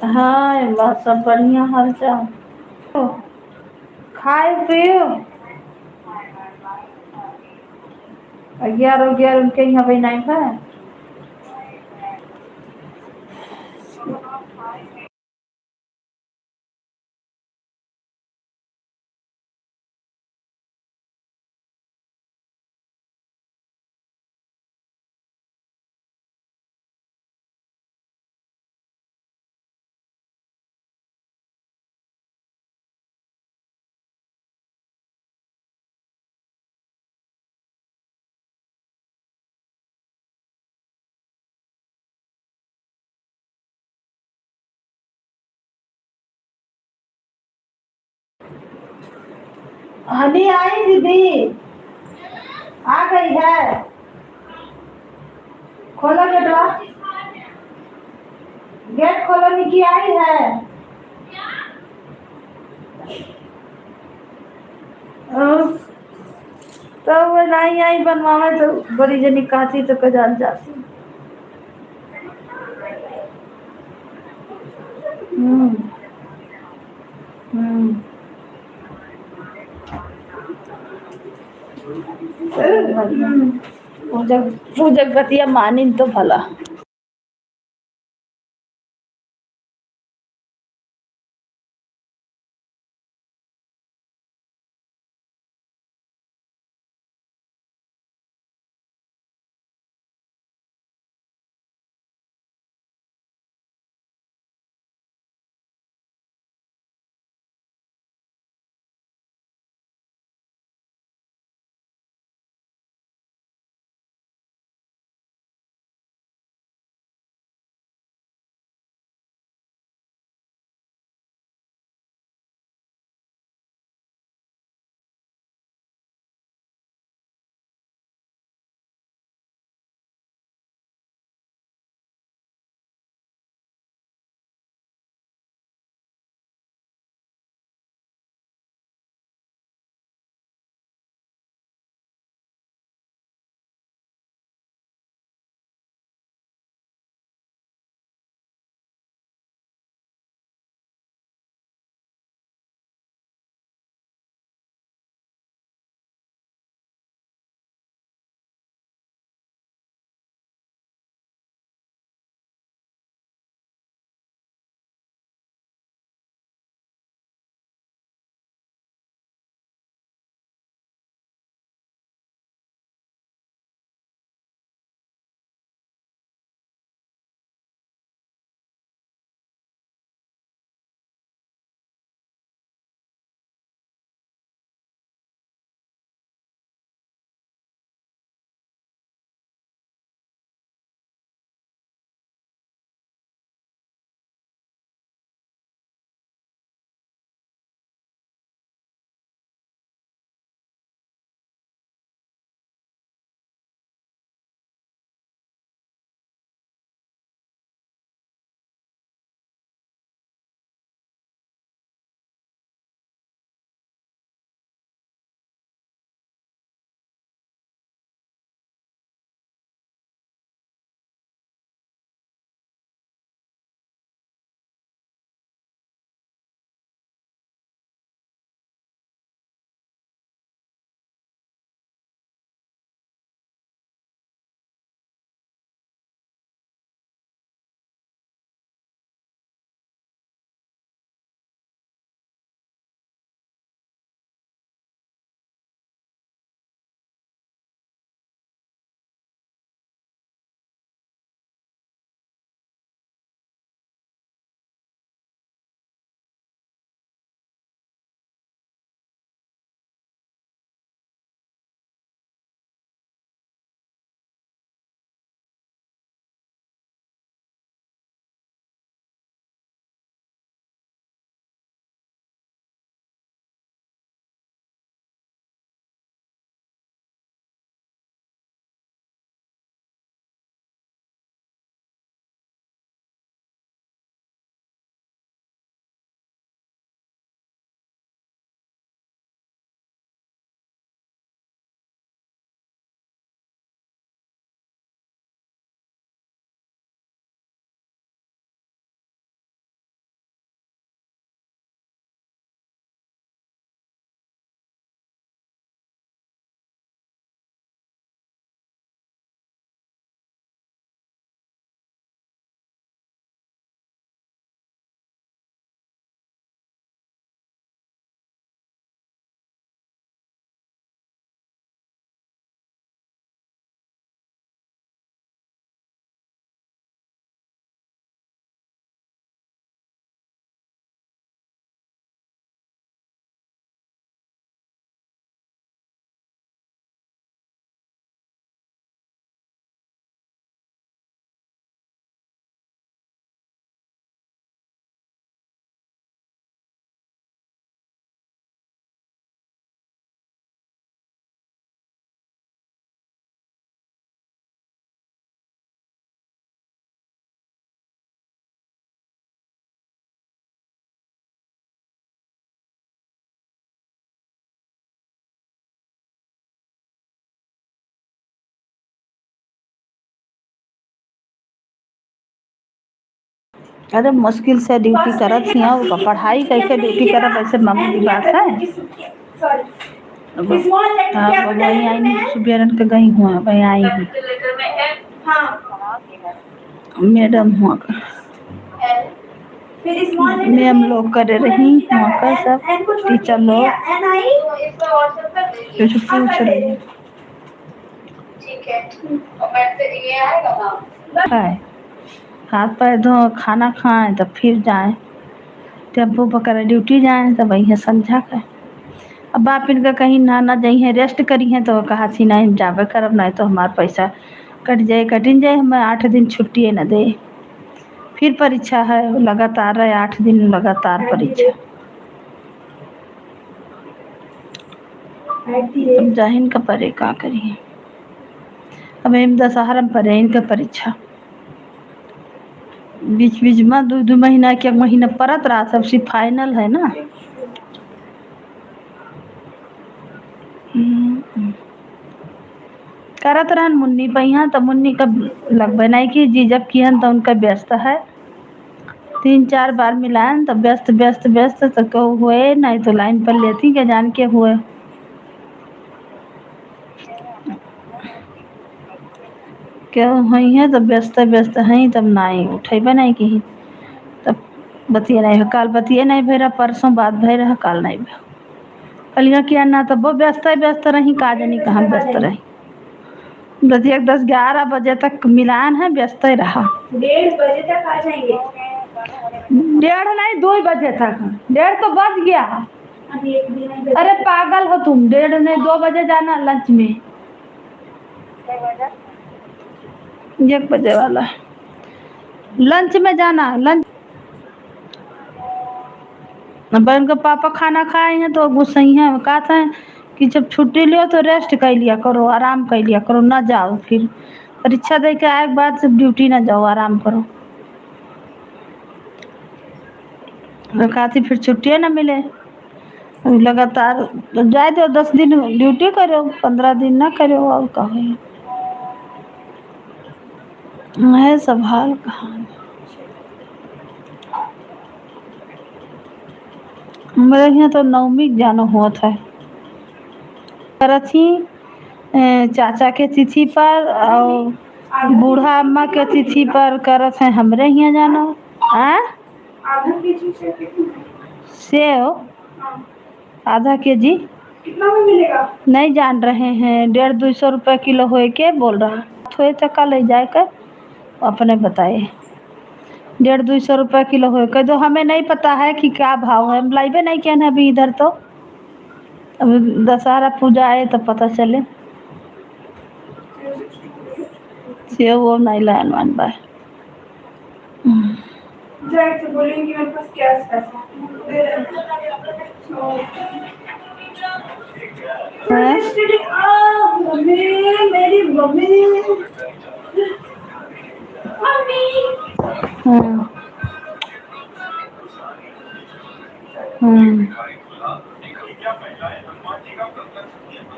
हाँ बस सब बढ़िया हाल चाल। खाए पियो 11 उनके यहाँ बनाए है। हनी आई दीदी, आ गई है। खोलो गेटवा, गेट खोलो, निकी आई है। तो वो नहीं आई बनवावे तो बड़ी जनी कहती तो कजान जाती। हम्म हम्म पूजक बतिया मानी तो भला। अरे मुश्किल से ड्यूटी करत थी और पढ़ाई कैसे ड्यूटी करब ऐसे मामूली बात है। अब वही आई नहीं सुबेरन के गई हुआ वही आई हूँ मैडम हुआ मैम लोग करे रही वहाँ का सब टीचर लोग कुछ पूछ रही है। हाथ पैर धो खाना खाएं तब फिर जाएं टेम्पो पकड़े ड्यूटी जाएं तब वही संझा कर। अब बाप इनका कहीं ना जाई है रेस्ट करी है तो कहा थी नहीं जावे करब नहीं तो हमार पैसा कट जाए हमें 8 दिन छुट्टी न दे। फिर परीक्षा है लगातार है 8 दिन लगातार परीक्षा। अब जाहिन का परे का करिए अब हम दशहरा में परे इनका परीक्षा बीच बीच में 2 महीना के महीना पड़त रहा सबसे फाइनल है ना। करत रहन मुन्नी पहिया तो मुन्नी का लगभग नहीं कि जी जब किहन तो उनका व्यस्त है 3-4 बार मिलान तो व्यस्त व्यस्त व्यस्त तो कहू हुए नहीं तो लाइन पर लेती के जान के हुए क्या हुई है तो व्यस्त व्यस्त हैं तब नहीं उठेबे नहीं की तब बतिया नहीं काल बतिया नहीं भे रहा परसों बात भे रहा काल नहीं भे कलिया किया ना तो वो व्यस्त रही का जानी कहाँ व्यस्त रही बतिया 10-11 बजे तक मिलान है व्यस्त ही रहा 1:30 बजे तक आ जाएंगे 1:30 नहीं 2 बजे तक 1:30 तो बज गया। अरे पागल हो तुम 1:30 नहीं 2 बजे जाना लंच में 1 बजे वाला लंच में जाना लंच बहन का पापा खाना खाए हैं तो गुस्सा हैं कहते हैं कि जब छुट्टी लियो तो रेस्ट कर लिया करो आराम कर लिया करो ना जाओ फिर परीक्षा दे के आए के बाद से ड्यूटी ना जाओ आराम करो कहती फिर छुट्टियाँ ना मिले लगातार जाए दो 10 दिन ड्यूटी करो 15 दिन ना करो और कहो है सब हाल कहाँ हमारे यहाँ तो नवमी जानो हुआ था करथी चाचा के तिथि पर और बूढ़ा अम्मा के तिथि पर करत है हमरे यहाँ जानो सेव आधा केजी कितना में मिलेगा नहीं जान रहे हैं 150-200 रुपये किलो हो के बोल रहा थोड़े तक का ले जाए कर अपने बताए 150-200 रुपये किलो हो के तो हमें नहीं पता है कि क्या भाव है हम लाइबे नहीं किए अभी इधर तो अभी दशहरा पूजा आए तो पता चले सेव वो नहीं लान मान बाय बोलेंगे मेरे पास क्या पैसा मेरी मम्मी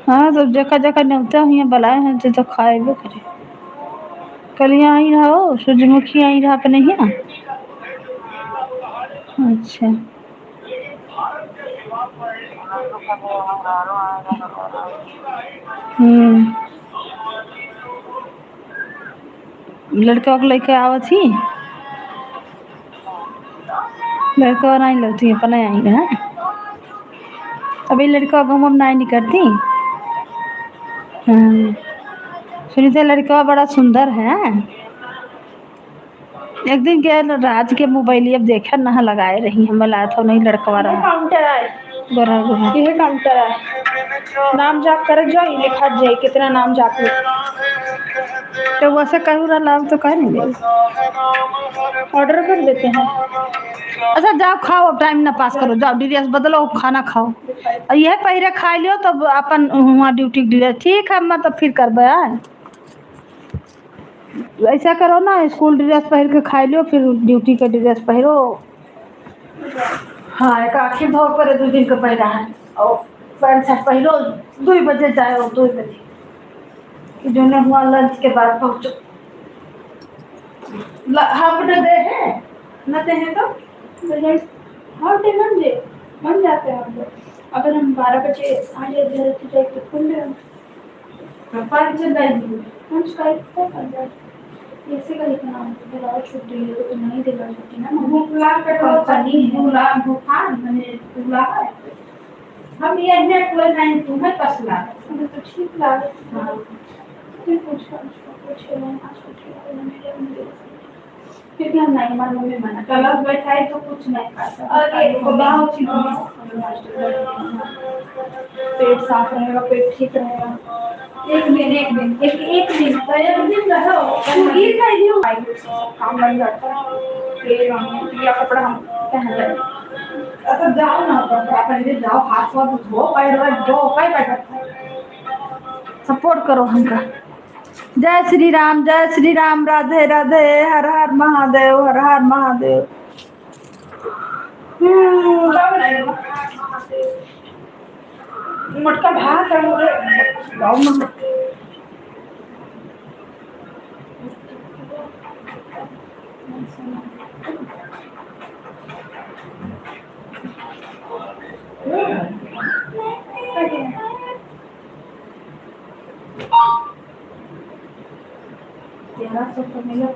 हाँ तो जगह जगह न्योता हुई बुलाए हैं तो खाएबे करे कल यहाँ आई रहा हो सूरजमुखी आई रहा अपने यहाँ अच्छा लड़का को लेके आवत ही लड़का नहीं लगती है अपने आई है अभी लड़का घूम नहीं निकलती सुनीता लड़का बड़ा सुंदर है एक दिन क्या राज के मोबाइल अब देखा ना लगाए रही हमें लाया था नहीं लड़का रहा काउंटर आए गोरा गोरा ये काउंटर आए नाम जाप कर जाओ लिखा जाए कितना नाम जाप तो वैसे करूँ रहा तो कह नहीं ऑर्डर कर देते हैं अच्छा जाओ खाओ अब टाइम ना पास करो जाओ ड्रेस बदलो खाना खाओ और यह पहले खा लियो तब अपन वहाँ ड्यूटी ड्रेस ठीक है मैं तब फिर करबे ऐसा करो ना स्कूल ड्रेस पहन के खा लियो फिर ड्यूटी का ड्रेस पहनो हाँ एक आखिर भाव पर 2 दिन का पहना है और पैंट शर्ट पहनो 2 बजे जाए और 2 बजे जो ने हुआ लंच के बाद पहुँचो हाफ डे है नते हैं तो बजट हाँ ते मन जाते हैं हम लोग। अगर हम 12 बजे आ जाए तो जाए तो खुल जाए 5 बजे जाएगी कुछ का इतना कर जाए ऐसे का लिखना दिलाओ छुट्टी है तो नहीं दिला छुट्टी ना भूखला पे कंपनी भूला भूखा मैंने भूला है हम ये नेट कोई नहीं तुम्हें कसला हमें तो ठीक लगा हाँ फिर कुछ नहीं आज छुट्टी है मेरे क्योंकि हम नहीं हमारी मम्मी मना गलत बैठाए तो कुछ नहीं खाता अरे बाबा पेट साफ रहेगा पेट ठीक रहेगा एक दिन तो एक दिन रहो तू गिर का ही काम बन जाता है ये हम या कपड़ा हम पहन ले अच्छा जाओ ना कपड़ा पहन के जाओ हाथ वाथ धो पैर धो काय बैठा सपोर्ट करो हमका जय श्री राम राधे राधे हर हर महादेव हर हर महादेव मटका भात है गाँव में तेरा सब तो मिला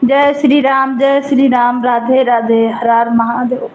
जय Shri Ram Radhe Radhe Har Har Mahadev.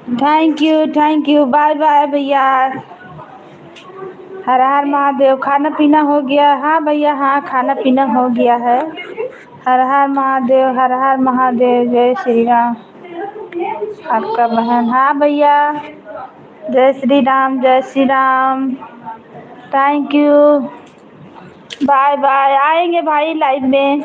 Thank you, bye bye भैया। हर हर महादेव। खाना पीना हो गया? हाँ भैया, हाँ खाना पीना हो गया है। हर हर महादेव, हर हर महादेव। जय श्री राम। आपका बहन। हाँ भैया, जय श्री राम, जय Shri Ram. Thank you, bye bye. आएंगे भाई लाइव में।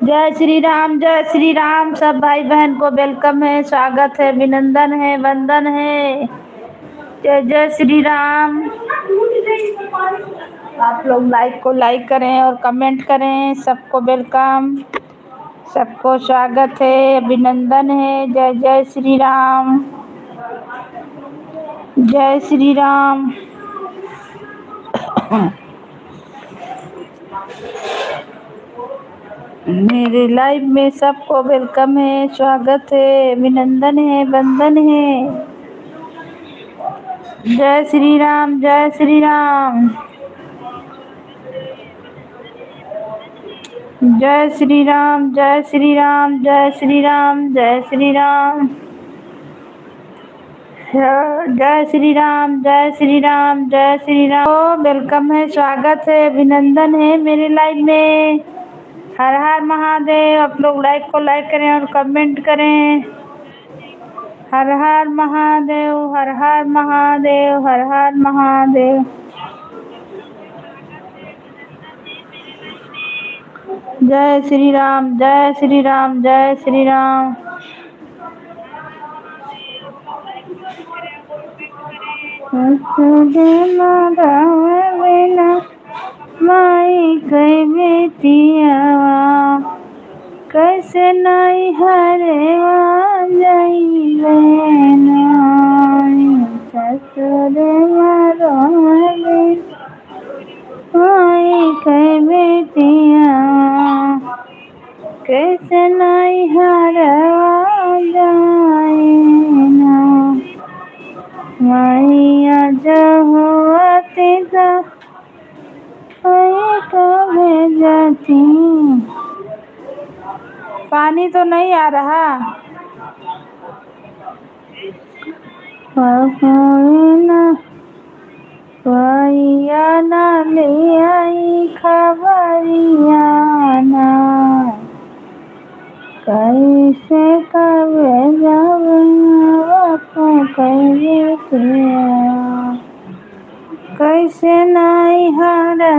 जय श्री राम, जय श्री राम। सब भाई बहन को वेलकम है, स्वागत है, अभिनंदन है, वंदन है। जय जय श्री राम। आप लोग लाइक को लाइक करें और कमेंट करें। सबको वेलकम, सबको स्वागत है, अभिनंदन है। जय जय श्री राम, जय श्री राम। मेरे लाइव में सबको वेलकम है, स्वागत है, अभिनंदन है, वंदन है। जय श्री राम, जय श्री राम। जय श्री राम, जय श्री राम, जय श्री राम, जय श्री राम। जय श्री राम, जय श्री राम, जय श्री राम। वेलकम है, स्वागत है, अभिनंदन है मेरे लाइव में। हर हर महादेव। आप लोग लाइक को लाइक करें और कमेंट करें। हर हर महादेव, हर हर महादेव, हर हर महादेव। जय श्री राम, जय श्री राम, जय श्री राम। माई कई बेटिया कैसे नहीं हरेवा जाइले ससुर मारो माई कई बेटिया कैसे नहीं हरवा जाए ना। मैया जो हुआ तेरा जाती। पानी तो नहीं आ रहा। कोइया ना ले आई खबरिया ना, कैसे कबे जब कैसे नहीं हरा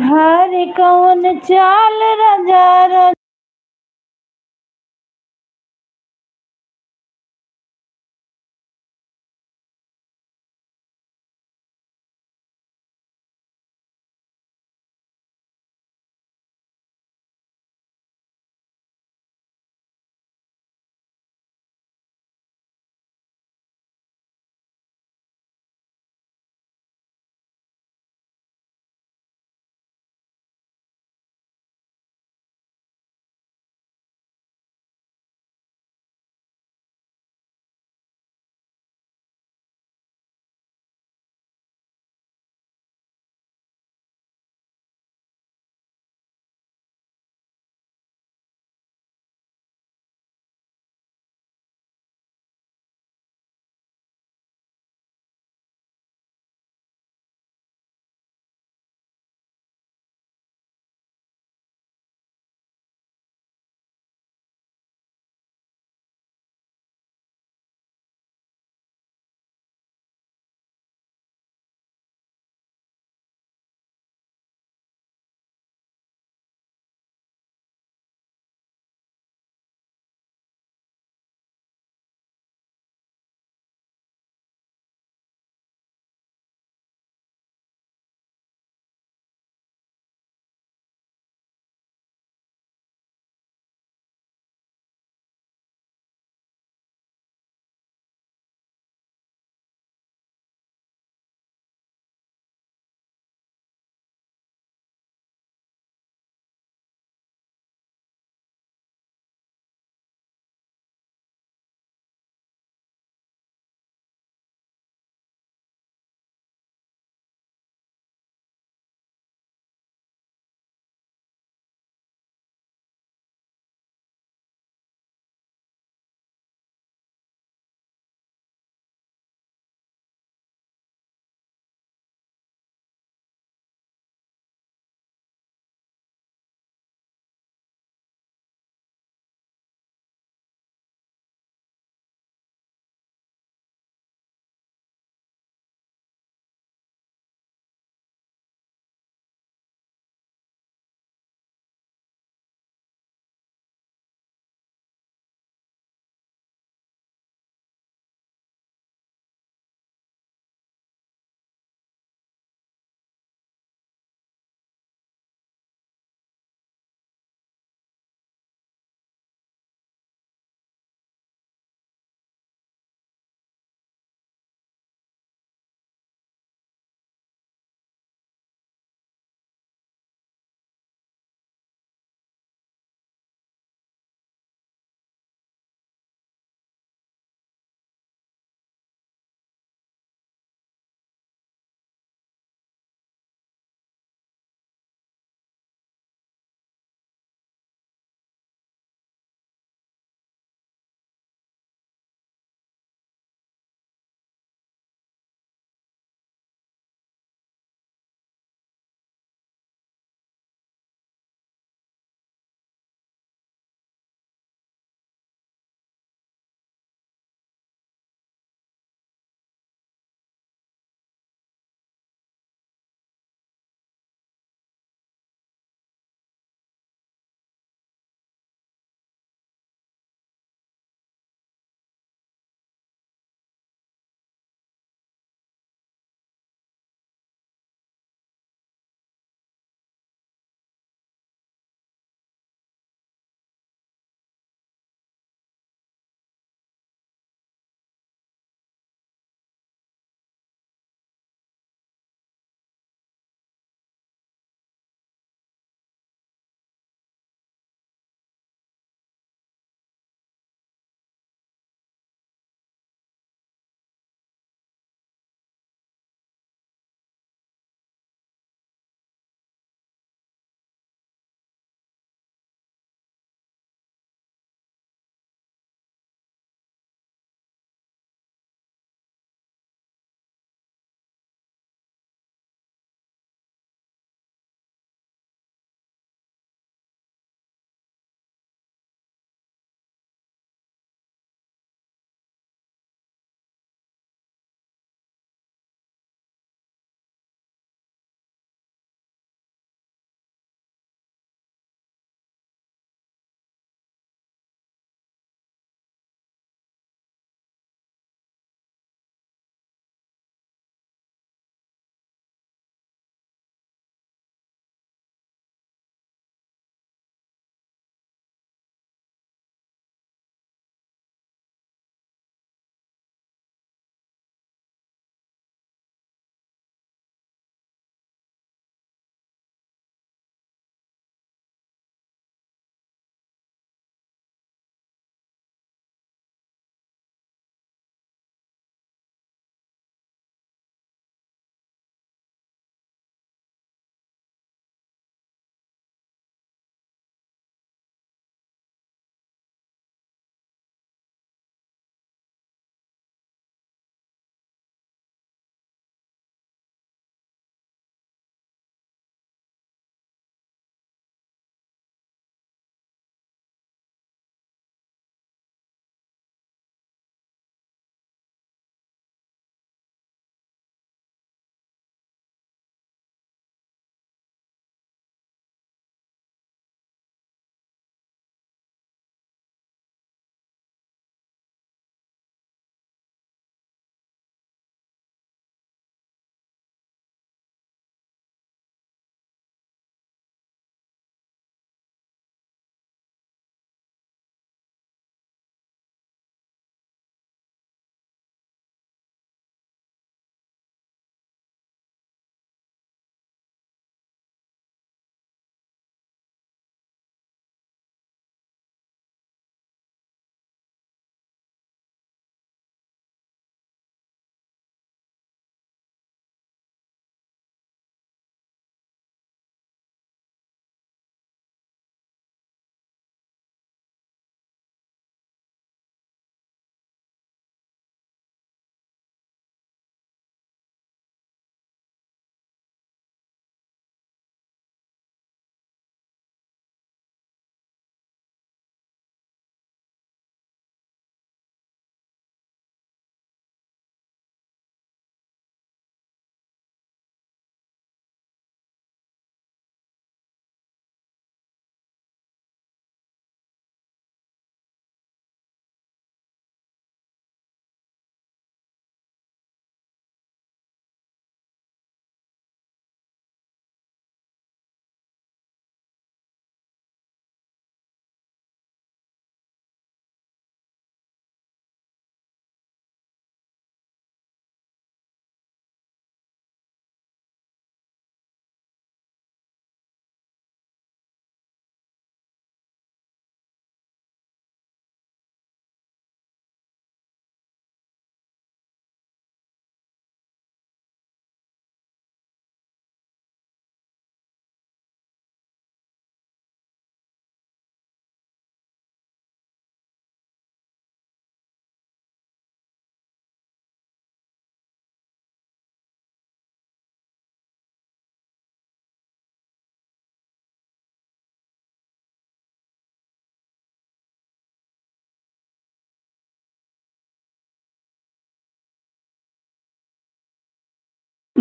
हर कौन चाल रजा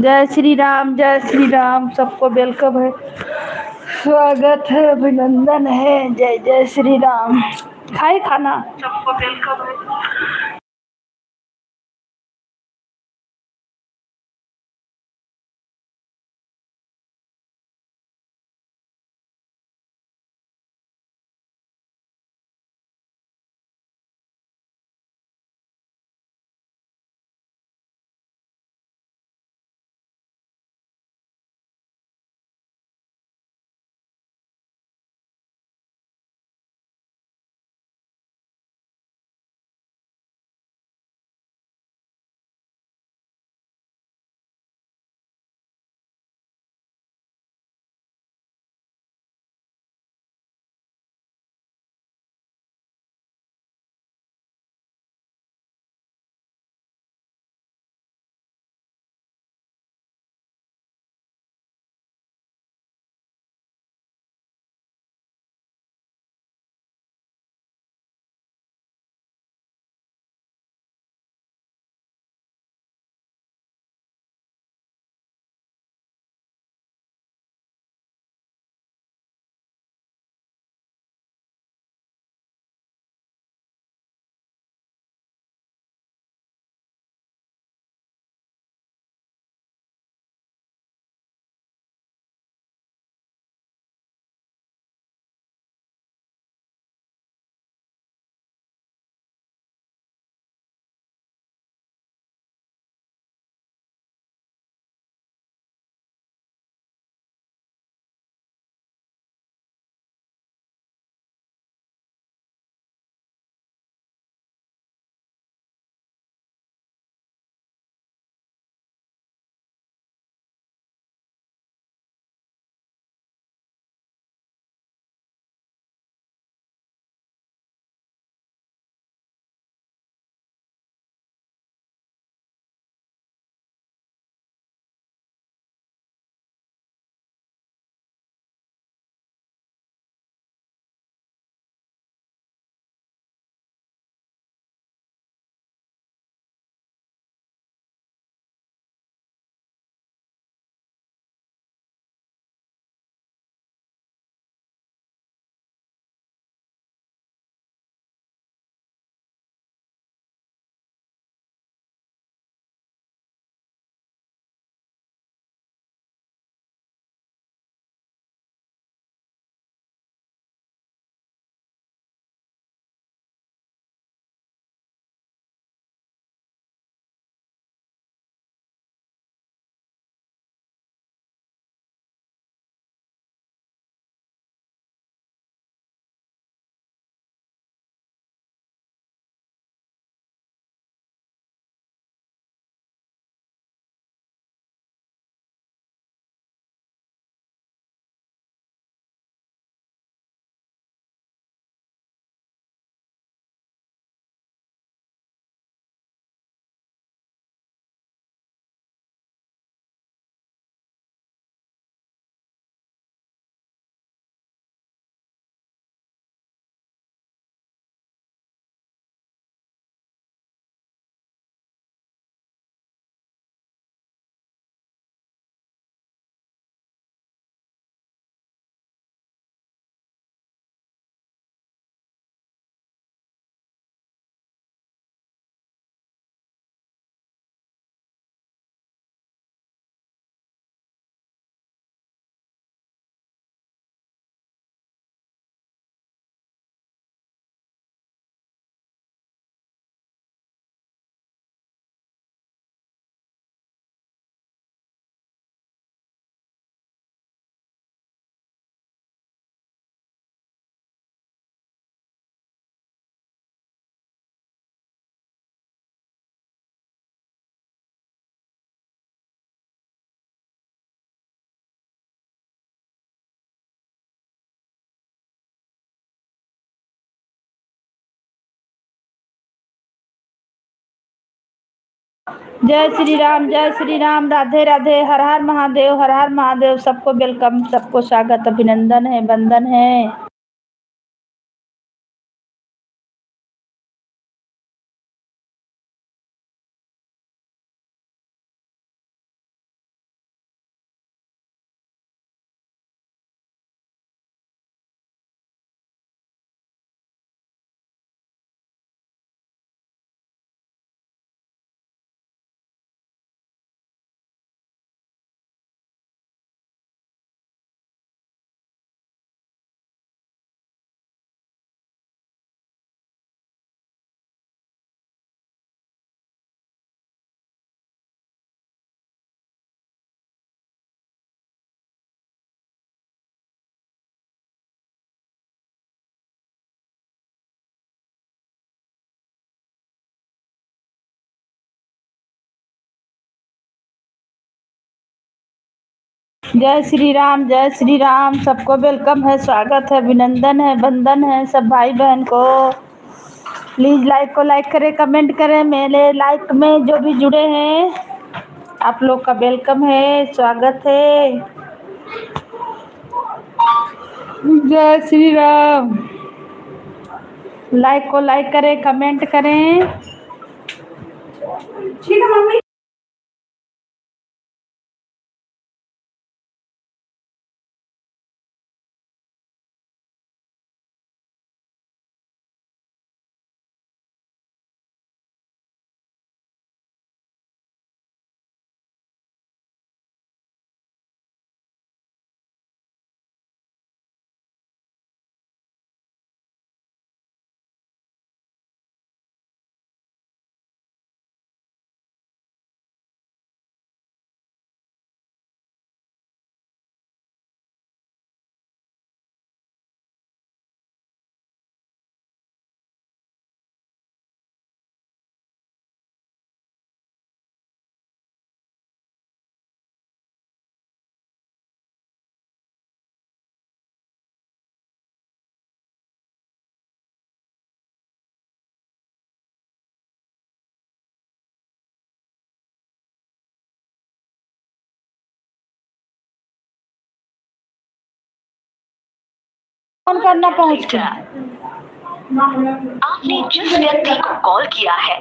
जय श्री राम, सबको वेलकम है, स्वागत है, अभिनंदन है। जय जय श्री राम। खाए खाना, सबको वेलकम है। जय श्री राम, राधे राधे, हर हर महादेव, हर हर महादेव। सबको वेलकम, सबको स्वागत, अभिनंदन है, वंदन है। जय श्री राम। सबको वेलकम है, स्वागत है, अभिनंदन है, वंदन है सब भाई बहन को। प्लीज़ लाइक को लाइक करें, कमेंट करें। मेरे लाइक में जो भी जुड़े हैं आप लोग का वेलकम है, स्वागत है। जय श्री राम। लाइक को लाइक करें, कमेंट करें। ठीक है मम्मी। फोन करना पहुँच के। आपने जिस व्यक्ति को कॉल किया है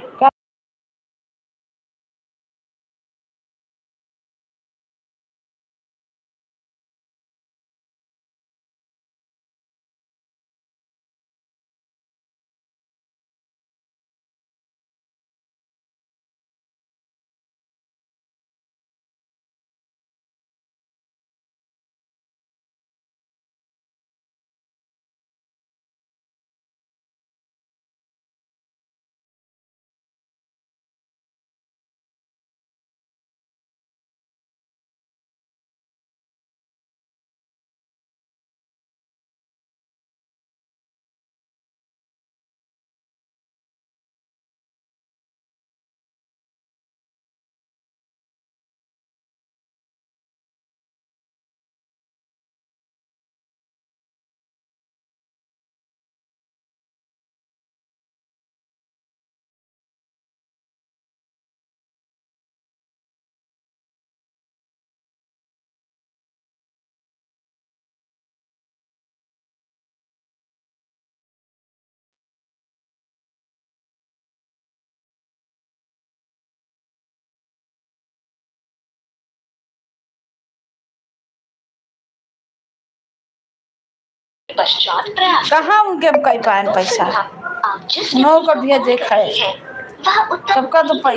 पश्चात प्रयास कहाँ उनके कई पान पैसा आप जिस नौ का भी देखा है वह उत्तर सबका तो पैसा